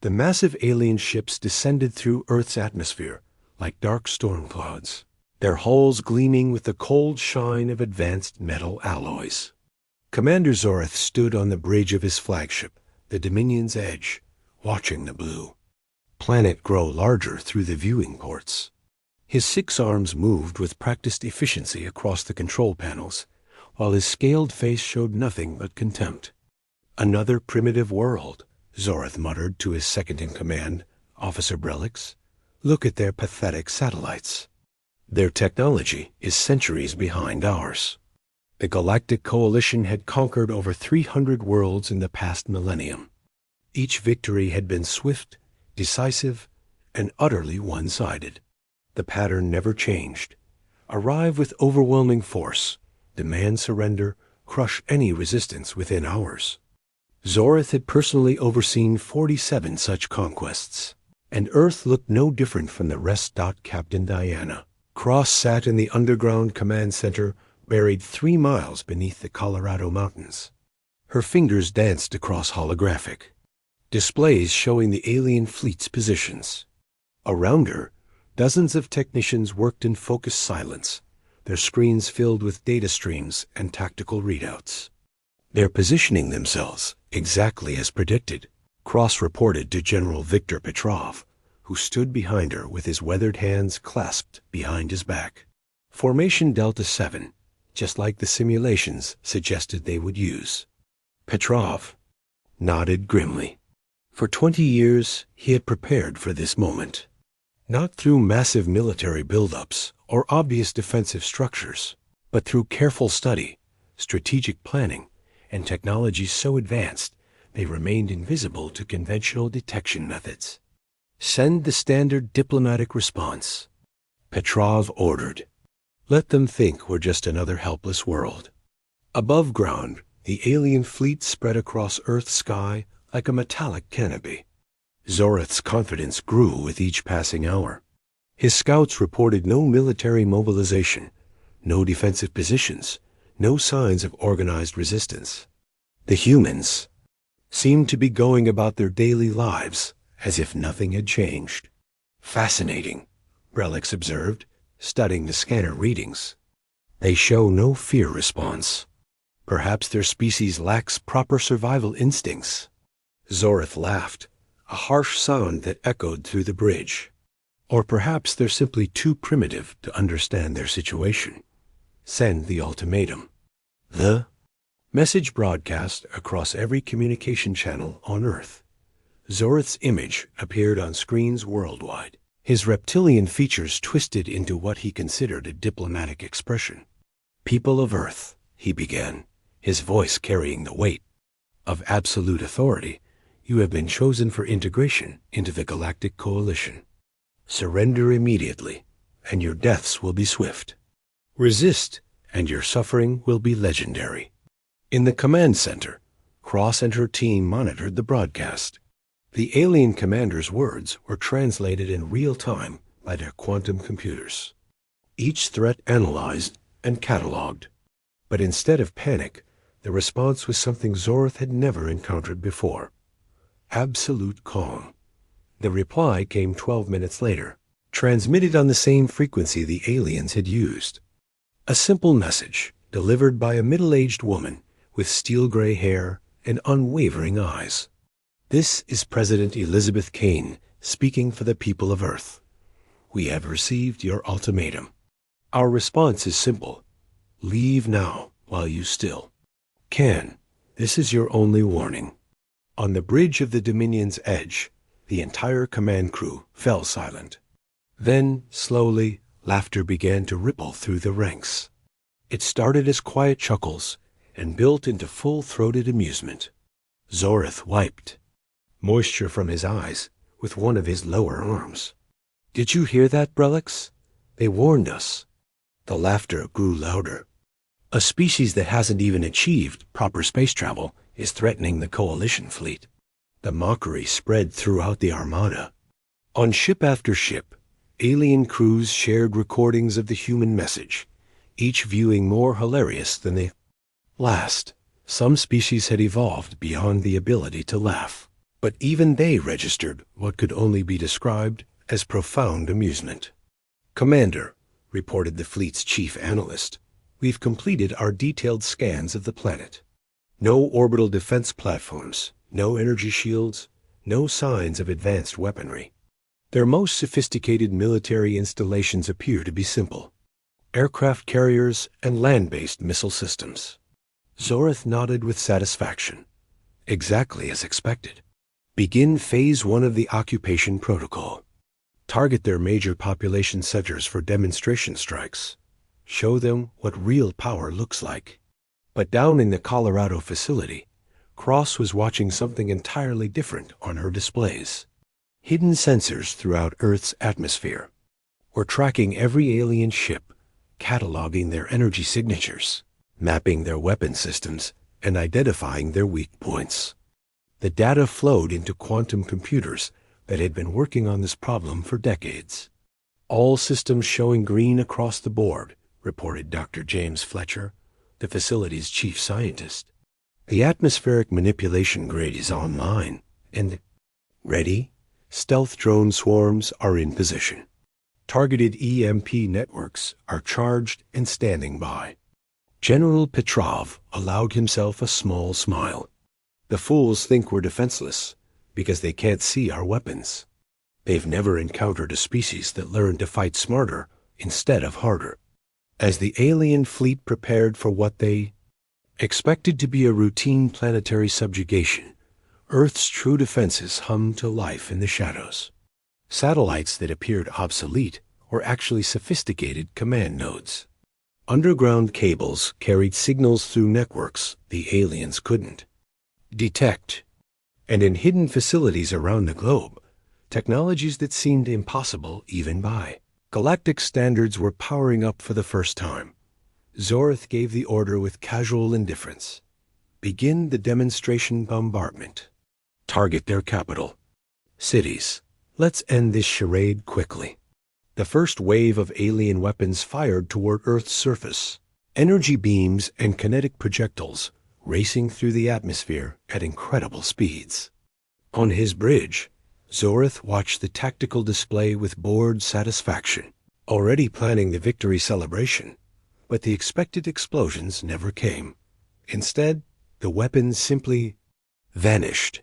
The massive alien ships descended through Earth's atmosphere like dark storm clouds, their hulls gleaming with the cold shine of advanced metal alloys. Commander Zoreth stood on the bridge of his flagship, the Dominion's Edge, watching the blue planet grow larger through the viewing ports. His 6 arms moved with practiced efficiency across the control panels, while his scaled face showed nothing but contempt. "Another primitive world," Zoreth muttered to his second-in-command, Officer Brelix. "Look at their pathetic satellites. Their technology is centuries behind ours." The Galactic Coalition had conquered over 300 worlds in the past millennium. Each victory had been swift, decisive, and utterly one-sided. The pattern never changed. Arrive with overwhelming force, demand surrender, crush any resistance within hours. Zoreth had personally overseen 47 such conquests, and Earth looked no different from the rest. Captain Diana Cross sat in the underground command center, buried 3 miles beneath the Colorado mountains. Her fingers danced across holographic displays showing the alien fleet's positions. Around her, dozens of technicians worked in focused silence, their screens filled with data streams and tactical readouts. "They're positioning themselves exactly as predicted," Cross reported to General Viktor Petrov, who stood behind her with his weathered hands clasped behind his back. "Formation Delta 7, just like the simulations suggested they would use." Petrov nodded grimly. For 20 years, he had prepared for this moment. Not through massive military buildups or obvious defensive structures, but through careful study, strategic planning, and technology so advanced they remained invisible to conventional detection methods. "Send the standard diplomatic response," Petrov ordered. "Let them think we're just another helpless world." Above ground, the alien fleet spread across Earth's sky like a metallic canopy. Zoreth's confidence grew with each passing hour. His scouts reported no military mobilization, no defensive positions, no signs of organized resistance. The humans seemed to be going about their daily lives as if nothing had changed. "Fascinating," Brelix observed, studying the scanner readings. "They show no fear response. Perhaps their species lacks proper survival instincts." Zoreth laughed, a harsh sound that echoed through the bridge. "Or perhaps they're simply too primitive to understand their situation. Send the ultimatum." The message broadcast across every communication channel on Earth. Zoreth's image appeared on screens worldwide, his reptilian features twisted into what he considered a diplomatic expression. "People of Earth," he began, his voice carrying the weight of absolute authority, "you have been chosen for integration into the Galactic Coalition. Surrender immediately, and your deaths will be swift. Resist, and your suffering will be legendary." In the command center, Cross and her team monitored the broadcast. The alien commander's words were translated in real time by their quantum computers. Each threat analyzed and cataloged. But instead of panic, the response was something Zoreth had never encountered before. Absolute calm. The reply came 12 minutes later, transmitted on the same frequency the aliens had used. A simple message, delivered by a middle-aged woman with steel-gray hair and unwavering eyes. "This is President Elizabeth Kane speaking for the people of Earth. We have received your ultimatum. Our response is simple. Leave now while you still can. This is your only warning." On the bridge of the Dominion's Edge, the entire command crew fell silent. Then, slowly, laughter began to ripple through the ranks. It started as quiet chuckles and built into full-throated amusement. Zoreth wiped moisture from his eyes with one of his lower arms. "Did you hear that, Brelix? They warned us." The laughter grew louder. "A species that hasn't even achieved proper space travel is threatening the Coalition fleet." The mockery spread throughout the Armada. On ship after ship, alien crews shared recordings of the human message, each viewing more hilarious than the last. Some species had evolved beyond the ability to laugh. But even they registered what could only be described as profound amusement. "Commander," reported the fleet's chief analyst, "we've completed our detailed scans of the planet. No orbital defense platforms, no energy shields, no signs of advanced weaponry. Their most sophisticated military installations appear to be simple: aircraft carriers and land-based missile systems." Zorith nodded with satisfaction. "Exactly as expected. Begin Phase 1 of the occupation protocol. Target their major population centers for demonstration strikes. Show them what real power looks like." But down in the Colorado facility, Cross was watching something entirely different on her displays. Hidden sensors throughout Earth's atmosphere were tracking every alien ship, cataloging their energy signatures, mapping their weapon systems, and identifying their weak points. The data flowed into quantum computers that had been working on this problem for decades. "All systems showing green across the board," reported Dr. James Fletcher, the facility's chief scientist. "The atmospheric manipulation grid is online, and ready. Stealth drone swarms are in position. Targeted EMP networks are charged and standing by." General Petrov allowed himself a small smile. "The fools think we're defenseless because they can't see our weapons. They've never encountered a species that learned to fight smarter instead of harder." As the alien fleet prepared for what they expected to be a routine planetary subjugation, Earth's true defenses hummed to life in the shadows. Satellites that appeared obsolete were actually sophisticated command nodes. Underground cables carried signals through networks the aliens couldn't detect. And in hidden facilities around the globe, technologies that seemed impossible even by galactic standards were powering up for the first time. Zorith gave the order with casual indifference. "Begin the demonstration bombardment. Target their capital. Cities. Let's end this charade quickly." The first wave of alien weapons fired toward Earth's surface, energy beams and kinetic projectiles racing through the atmosphere at incredible speeds. On his bridge, Zorith watched the tactical display with bored satisfaction, already planning the victory celebration. But the expected explosions never came. Instead, the weapons simply vanished.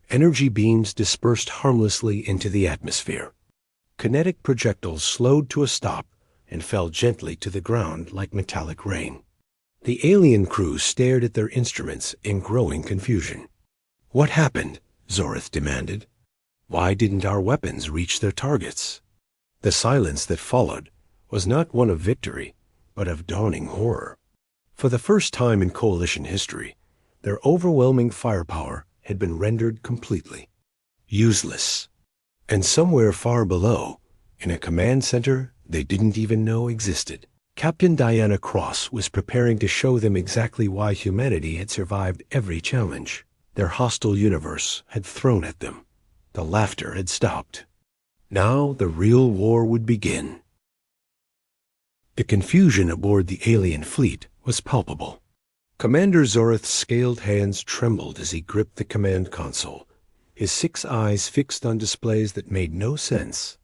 Energy beams dispersed harmlessly into the atmosphere. Kinetic projectiles slowed to a stop and fell gently to the ground like metallic rain. The alien crew stared at their instruments in growing confusion. "What happened?" Zorith demanded. "Why didn't our weapons reach their targets?" The silence that followed was not one of victory, but of dawning horror. For the first time in Coalition history, their overwhelming firepower had been rendered completely useless. And somewhere far below, in a command center they didn't even know existed, Captain Diana Cross was preparing to show them exactly why humanity had survived every challenge their hostile universe had thrown at them. The laughter had stopped. Now the real war would begin. The confusion aboard the alien fleet was palpable. Commander Zorith's scaled hands trembled as he gripped the command console, his 6 eyes fixed on displays that made no sense.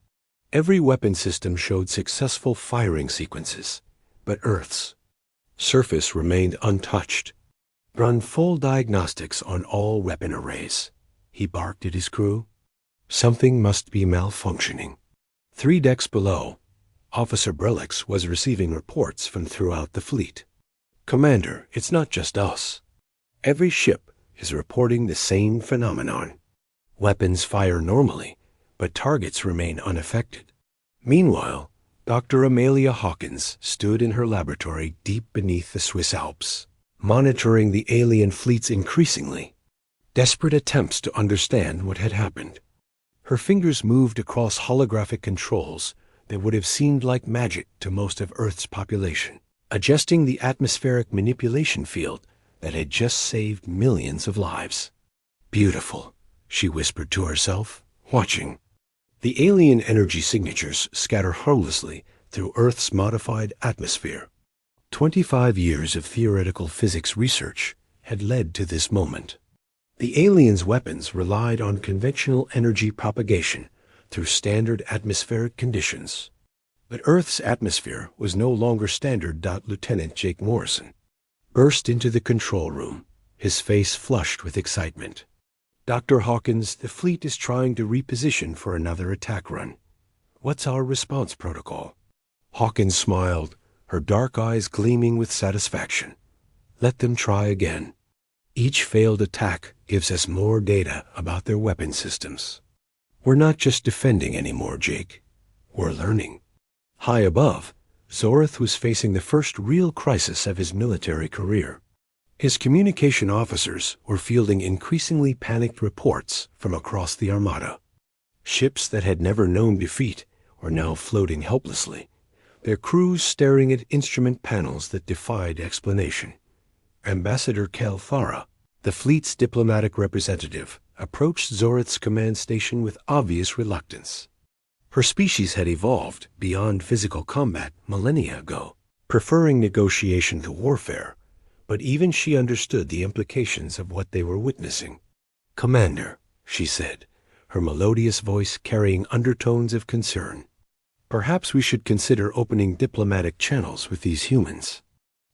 Every weapon system showed successful firing sequences, but Earth's surface remained untouched. "Run full diagnostics on all weapon arrays," he barked at his crew. Something must be malfunctioning. 3 decks below, Officer Brelix was receiving reports from throughout the fleet. "Commander, it's not just us. Every ship is reporting the same phenomenon. Weapons fire normally, but targets remain unaffected." Meanwhile, Dr. Amelia Hawkins stood in her laboratory deep beneath the Swiss Alps, monitoring the alien fleet's increasingly desperate attempts to understand what had happened. Her fingers moved across holographic controls that would have seemed like magic to most of Earth's population, adjusting the atmospheric manipulation field that had just saved millions of lives. "Beautiful," she whispered to herself, watching. The alien energy signatures scatter harmlessly through Earth's modified atmosphere. 25 years of theoretical physics research had led to this moment. The aliens' weapons relied on conventional energy propagation through standard atmospheric conditions. But Earth's atmosphere was no longer standard. Lieutenant Jake Morrison burst into the control room, his face flushed with excitement. "Dr. Hawkins, the fleet is trying to reposition for another attack run. What's our response protocol?" Hawkins smiled, her dark eyes gleaming with satisfaction. "Let them try again. Each failed attack gives us more data about their weapon systems. We're not just defending anymore, Jake. We're learning." High above, Zorith was facing the first real crisis of his military career. His communication officers were fielding increasingly panicked reports from across the Armada. Ships that had never known defeat were now floating helplessly, their crews staring at instrument panels that defied explanation. Ambassador Kalthara, the fleet's diplomatic representative, approached Zorith's command station with obvious reluctance. Her species had evolved beyond physical combat millennia ago, preferring negotiation to warfare, but even she understood the implications of what they were witnessing. "Commander," she said, her melodious voice carrying undertones of concern, "perhaps we should consider opening diplomatic channels with these humans.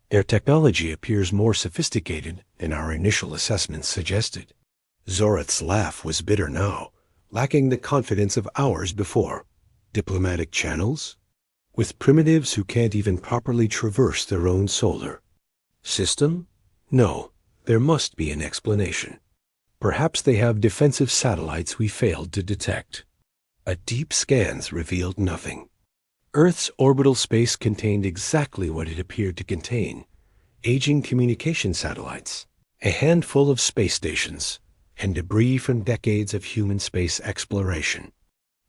Their technology appears more sophisticated than our initial assessments suggested." Zorith's laugh was bitter now, lacking the confidence of hours before. "Diplomatic channels? With primitives who can't even properly traverse their own solar system? No, there must be an explanation. Perhaps they have defensive satellites we failed to detect." A deep scans revealed nothing. Earth's orbital space contained exactly what it appeared to contain: aging communication satellites, a handful of space stations, and debris from decades of human space exploration.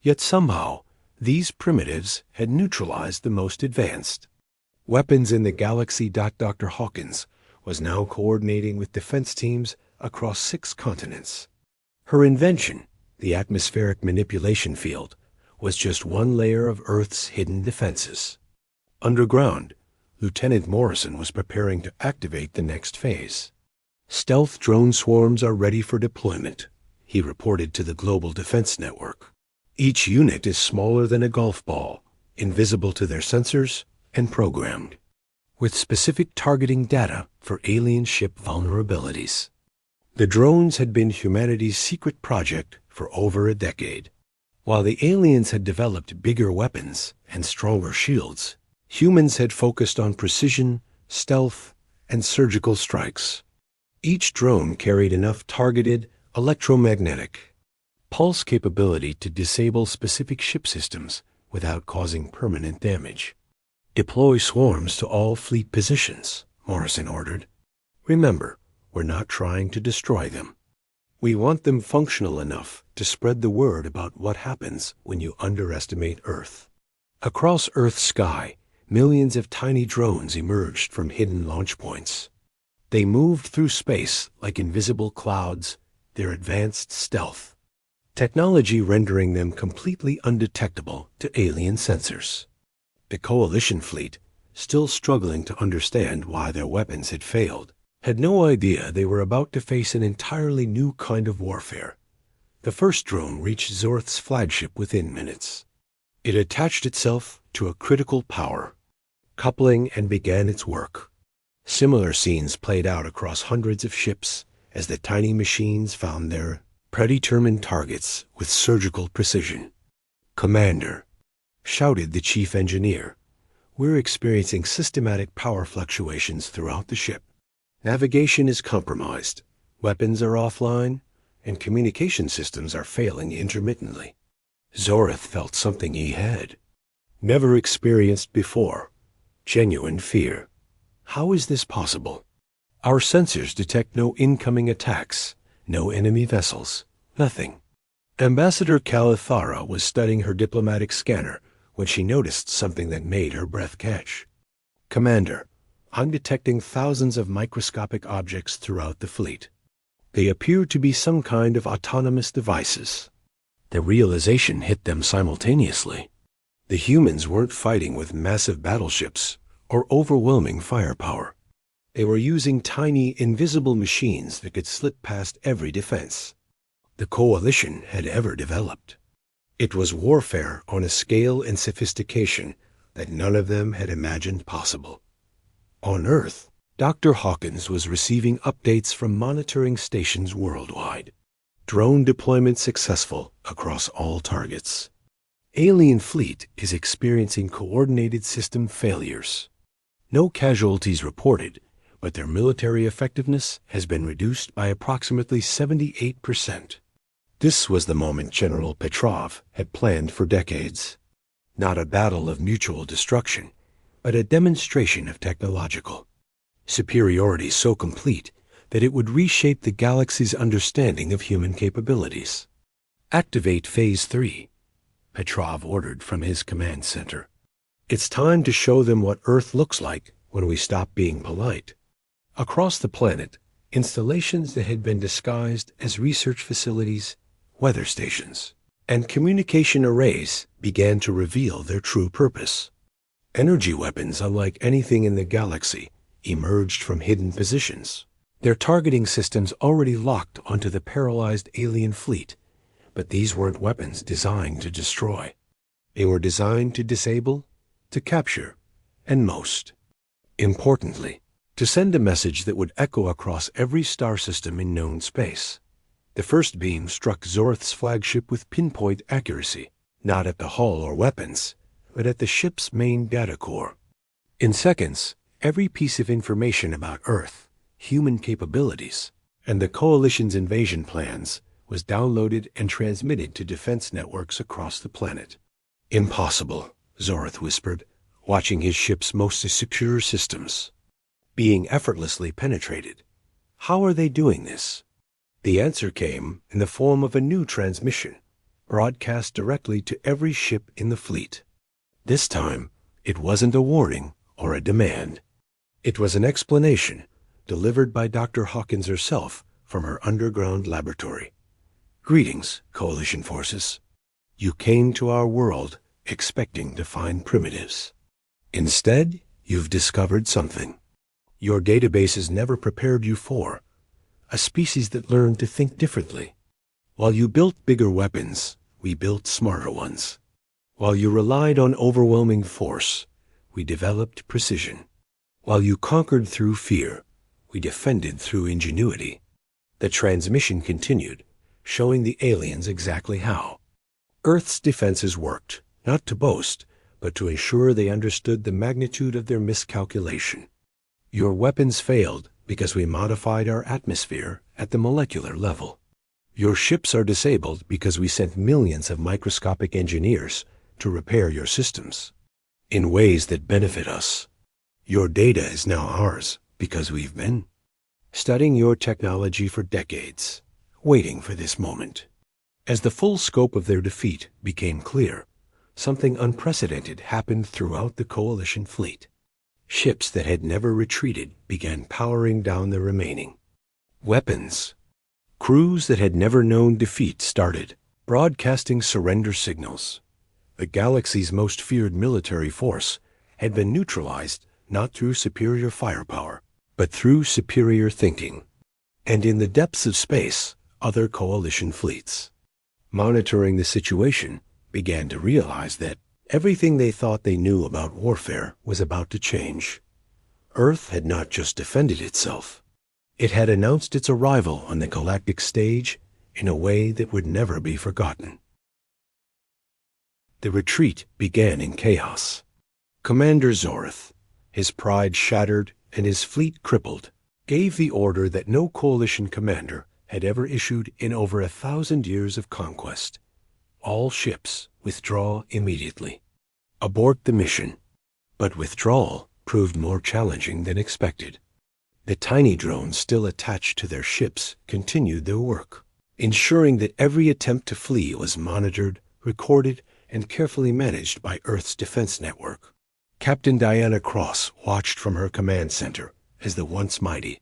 Yet somehow, these primitives had neutralized the most advanced weapons in the galaxy. Dr. Hawkins was now coordinating with defense teams across 6 continents. Her invention, the atmospheric manipulation field, was just one layer of Earth's hidden defenses. Underground, Lieutenant Morrison was preparing to activate the next phase. "Stealth drone swarms are ready for deployment," he reported to the Global Defense Network. "Each unit is smaller than a golf ball, invisible to their sensors, and programmed with specific targeting data for alien ship vulnerabilities." The drones had been humanity's secret project for over a decade. While the aliens had developed bigger weapons and stronger shields, humans had focused on precision, stealth, and surgical strikes. Each drone carried enough targeted electromagnetic pulse capability to disable specific ship systems without causing permanent damage. "Deploy swarms to all fleet positions," Morrison ordered. "Remember, we're not trying to destroy them. We want them functional enough to spread the word about what happens when you underestimate Earth." Across Earth's sky, millions of tiny drones emerged from hidden launch points. They moved through space like invisible clouds, their advanced stealth technology rendering them completely undetectable to alien sensors. The Coalition fleet, still struggling to understand why their weapons had failed, had no idea they were about to face an entirely new kind of warfare. The first drone reached Zorith's flagship within minutes. It attached itself to a critical power coupling and began its work. Similar scenes played out across hundreds of ships as the tiny machines found their predetermined targets with surgical precision. "Commander," shouted the chief engineer, "we're experiencing systematic power fluctuations throughout the ship. Navigation is compromised, weapons are offline, and communication systems are failing intermittently." Zorith felt something he had never experienced before: genuine fear. How is this possible? Our sensors detect no incoming attacks, no enemy vessels, nothing. Ambassador Kalthara was studying her diplomatic scanner when she noticed something that made her breath catch. "Commander, I'm detecting thousands of microscopic objects throughout the fleet. They appear to be some kind of autonomous devices." The realization hit them simultaneously. The humans weren't fighting with massive battleships or overwhelming firepower. They were using tiny, invisible machines that could slip past every defense the Coalition had ever developed. It was warfare on a scale and sophistication that none of them had imagined possible. On Earth, Dr. Hawkins was receiving updates from monitoring stations worldwide. Drone deployment successful across all targets. Alien fleet is experiencing coordinated system failures. No casualties reported, but their military effectiveness has been reduced by approximately 78%. This was the moment General Petrov had planned for decades. Not a battle of mutual destruction, but a demonstration of technological superiority so complete that it would reshape the galaxy's understanding of human capabilities. Activate Phase 3, Petrov ordered from his command center. It's time to show them what Earth looks like when we stop being polite. Across the planet, installations that had been disguised as research facilities, weather stations, and communication arrays began to reveal their true purpose. Energy weapons unlike anything in the galaxy emerged from hidden positions, their targeting systems already locked onto the paralyzed alien fleet. But these weren't weapons designed to destroy. They were designed to disable, to capture, and most importantly, to send a message that would echo across every star system in known space. The first beam struck Zorth's flagship with pinpoint accuracy, not at the hull or weapons, but at the ship's main data core. In seconds, every piece of information about Earth, human capabilities, and the Coalition's invasion plans was downloaded and transmitted to defense networks across the planet. Impossible, Zorth whispered, watching his ship's most secure systems being effortlessly penetrated. How are they doing this? The answer came in the form of a new transmission, broadcast directly to every ship in the fleet. This time, it wasn't a warning or a demand. It was an explanation delivered by Dr. Hawkins herself from her underground laboratory. Greetings, Coalition forces. You came to our world expecting to find primitives. Instead, you've discovered something your databases never prepared you for, a species that learned to think differently. While you built bigger weapons, we built smarter ones. While you relied on overwhelming force, we developed precision. While you conquered through fear, we defended through ingenuity. The transmission continued, showing the aliens exactly how Earth's defenses worked, not to boast, but to ensure they understood the magnitude of their miscalculation. Your weapons failed because we modified our atmosphere at the molecular level. Your ships are disabled because we sent millions of microscopic engineers to repair your systems in ways that benefit us. Your data is now ours because we've been studying your technology for decades, waiting for this moment. As the full scope of their defeat became clear, something unprecedented happened throughout the Coalition fleet. Ships that had never retreated began powering down the remaining weapons. Crews that had never known defeat started broadcasting surrender signals. The galaxy's most feared military force had been neutralized not through superior firepower, but through superior thinking. And in the depths of space, other Coalition fleets, monitoring the situation, began to realize that everything they thought they knew about warfare was about to change. Earth had not just defended itself. It had announced its arrival on the galactic stage in a way that would never be forgotten. The retreat began in chaos. Commander Zorth, his pride shattered and his fleet crippled, gave the order that no Coalition commander had ever issued in over 1,000 years of conquest. All ships withdraw immediately. Abort the mission. But withdrawal proved more challenging than expected. The tiny drones still attached to their ships continued their work, ensuring that every attempt to flee was monitored, recorded, and carefully managed by Earth's defense network. Captain Diana Cross watched from her command center as the once mighty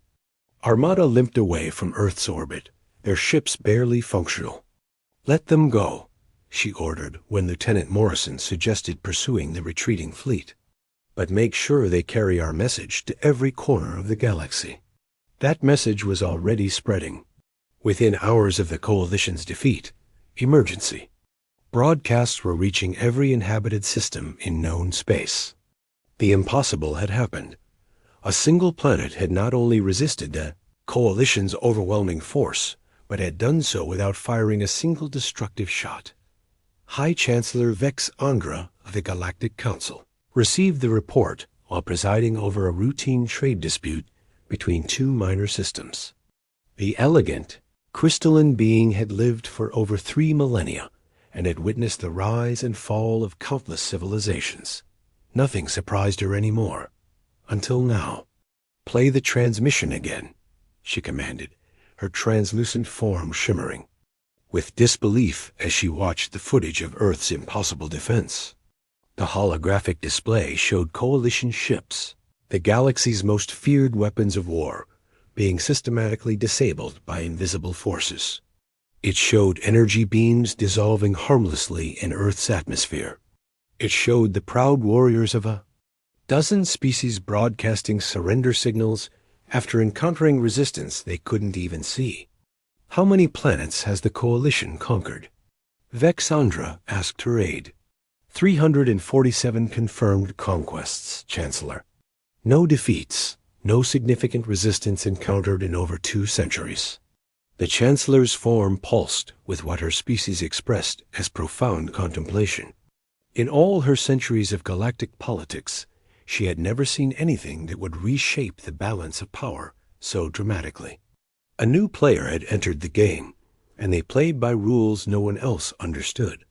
Armada limped away from Earth's orbit, their ships barely functional. "Let them go," she ordered when Lieutenant Morrison suggested pursuing the retreating fleet. but make sure they carry our message to every corner of the galaxy. That message was already spreading. Within hours of the Coalition's defeat, emergency. Broadcasts were reaching every inhabited system in known space. The impossible had happened. A single planet had not only resisted the Coalition's overwhelming force, but had done so without firing a single destructive shot. High Chancellor Vex Andra of the Galactic Council received the report while presiding over a routine trade dispute between two minor systems. The elegant, crystalline being had lived for over 3 millennia and had witnessed the rise and fall of countless civilizations. Nothing surprised her anymore. Until now. "Play the transmission again," she commanded, her translucent form shimmering, with disbelief as she watched the footage of Earth's impossible defense. The holographic display showed Coalition ships, the galaxy's most feared weapons of war, being systematically disabled by invisible forces. It showed energy beams dissolving harmlessly in Earth's atmosphere. It showed the proud warriors of a dozen species broadcasting surrender signals after encountering resistance they couldn't even see. "How many planets has the Coalition conquered?" Vexandra asked her aide. 347 confirmed conquests, Chancellor. No defeats, no significant resistance encountered in over 2 centuries. The Chancellor's form pulsed with what her species expressed as profound contemplation. In all her centuries of galactic politics, she had never seen anything that would reshape the balance of power so dramatically. A new player had entered the game, and they played by rules no one else understood.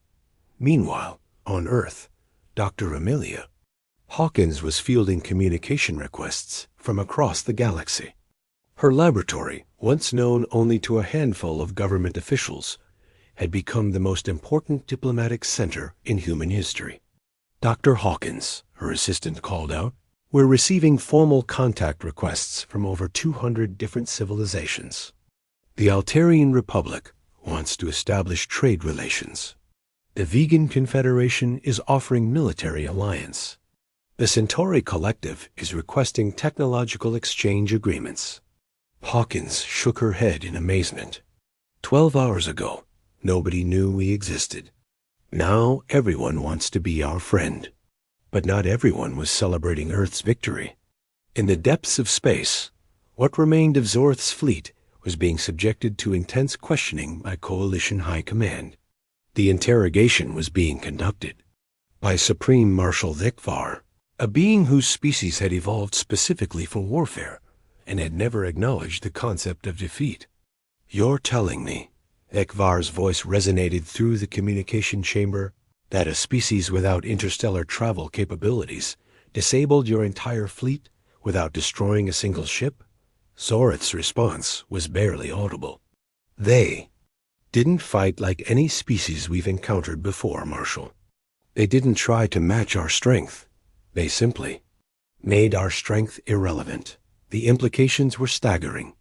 Meanwhile, on Earth, Dr. Amelia Hawkins was fielding communication requests from across the galaxy. Her laboratory, once known only to a handful of government officials, had become the most important diplomatic center in human history. "Dr. Hawkins," her assistant called out, "we're receiving formal contact requests from over 200 different civilizations. The Altarian Republic wants to establish trade relations. The Vegan Confederation is offering military alliance. The Centauri Collective is requesting technological exchange agreements." Hawkins shook her head in amazement. 12 hours ago, nobody knew we existed. Now everyone wants to be our friend. But not everyone was celebrating Earth's victory. In the depths of space, what remained of Zorth's fleet was being subjected to intense questioning by Coalition High Command. The interrogation was being conducted by Supreme Marshal Vikvar, a being whose species had evolved specifically for warfare and had never acknowledged the concept of defeat. "You're telling me," Vikvar's voice resonated through the communication chamber, "that a species without interstellar travel capabilities disabled your entire fleet without destroying a single ship?" Zorith's response was barely audible. "They didn't fight like any species we've encountered before, Marshal. They didn't try to match our strength. They simply made our strength irrelevant." The implications were staggering.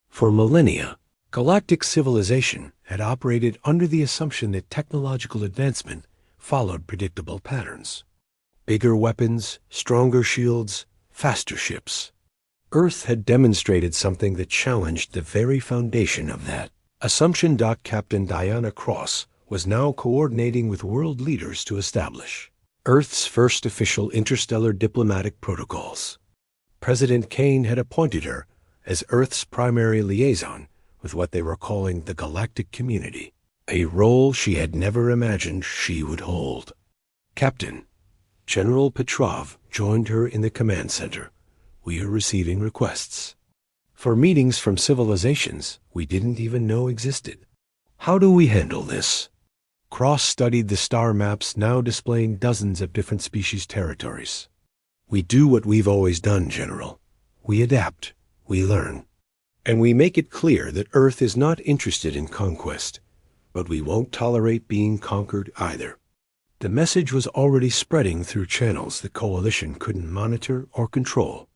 For millennia, galactic civilization had operated under the assumption that technological advancement followed predictable patterns. Bigger weapons, stronger shields, faster ships. Earth had demonstrated something that challenged the very foundation of that assumption. Captain Diana Cross was now coordinating with world leaders to establish Earth's first official interstellar diplomatic protocols. President Kane had appointed her as Earth's primary liaison with what they were calling the galactic community, a role she had never imagined she would hold. "Captain, General Petrov joined her in the command center. We are receiving requests for meetings from civilizations we didn't even know existed. How do we handle this?" Cross studied the star maps now displaying dozens of different species territories. "We do what we've always done, General. We adapt, we learn, and we make it clear that Earth is not interested in conquest, but we won't tolerate being conquered either." The message was already spreading through channels the Coalition couldn't monitor or control.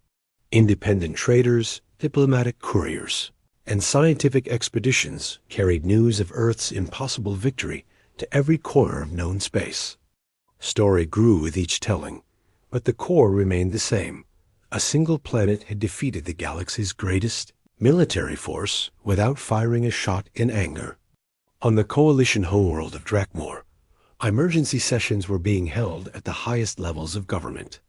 Independent traders, diplomatic couriers, and scientific expeditions carried news of Earth's impossible victory to every corner of known space. Story grew with each telling, but the core remained the same. A single planet had defeated the galaxy's greatest military force without firing a shot in anger. On the Coalition homeworld of Drakmor, emergency sessions were being held at the highest levels of government.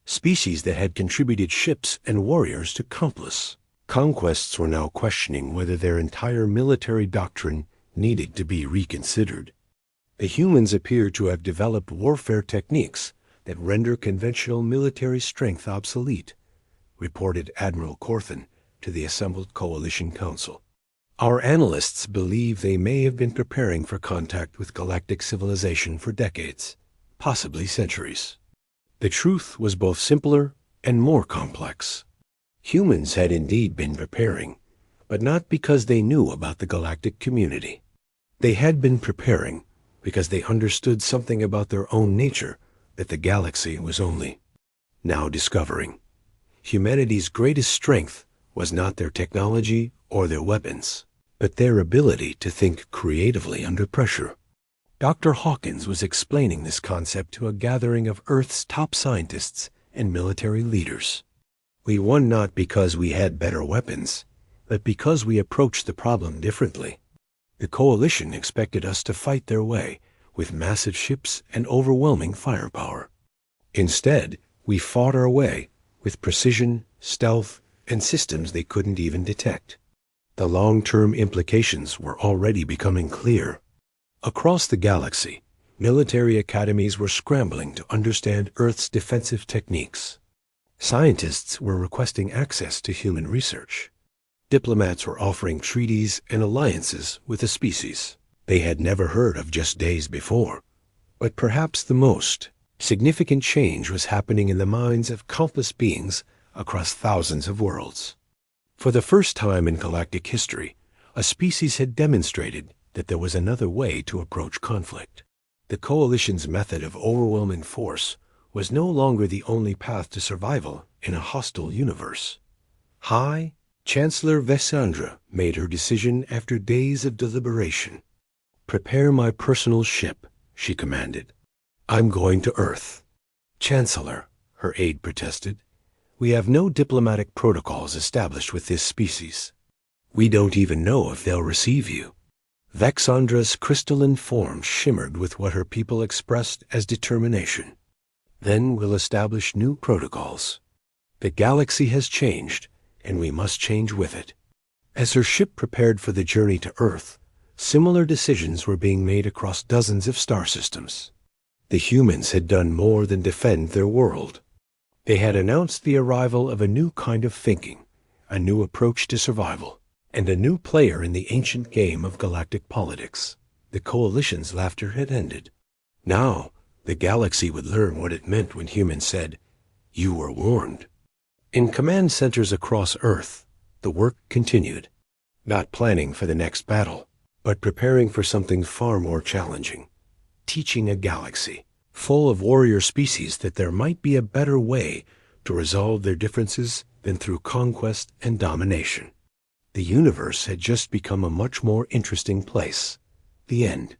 Species that had contributed ships and warriors to countless conquests were now questioning whether their entire military doctrine needed to be reconsidered. The humans appeared to have developed warfare techniques that render conventional military strength obsolete, reported Admiral Corthan to the assembled Coalition Council. Our analysts believe they may have been preparing for contact with galactic civilization for decades, possibly centuries. The truth was both simpler and more complex. Humans had indeed been preparing, but not because they knew about the galactic community. They had been preparing because they understood something about their own nature that the galaxy was only now discovering. Humanity's greatest strength was not their technology or their weapons, but their ability to think creatively under pressure. Dr. Hawkins was explaining this concept to a gathering of Earth's top scientists and military leaders. We won not because we had better weapons, but because we approached the problem differently. The Coalition expected us to fight their way with massive ships and overwhelming firepower. Instead, we fought our way with precision, stealth, and systems they couldn't even detect. The long-term implications were already becoming clear. Across the galaxy, military academies were scrambling to understand Earth's defensive techniques. Scientists were requesting access to human research. Diplomats were offering treaties and alliances with a species they had never heard of just days before. But perhaps the most significant change was happening in the minds of countless beings across thousands of worlds. For the first time in galactic history, a species had demonstrated that there was another way to approach conflict. The Coalition's method of overwhelming force was no longer the only path to survival in a hostile universe. High Chancellor Vexandra made her decision after days of deliberation. "Prepare my personal ship," she commanded. "I'm going to Earth." "Chancellor," her aide protested, "we have no diplomatic protocols established with this species. We don't even know if they'll receive you." Vexandra's crystalline form shimmered with what her people expressed as determination. "Then we'll establish new protocols. The galaxy has changed, and we must change with it." As her ship prepared for the journey to Earth, similar decisions were being made across dozens of star systems. The humans had done more than defend their world. They had announced the arrival of a new kind of thinking, a new approach to survival, and a new player in the ancient game of galactic politics. The Coalition's laughter had ended. Now, the galaxy would learn what it meant when humans said, "You were warned." In command centers across Earth, the work continued, not planning for the next battle, but preparing for something far more challenging, teaching a galaxy full of warrior species that there might be a better way to resolve their differences than through conquest and domination. The universe had just become a much more interesting place. The end.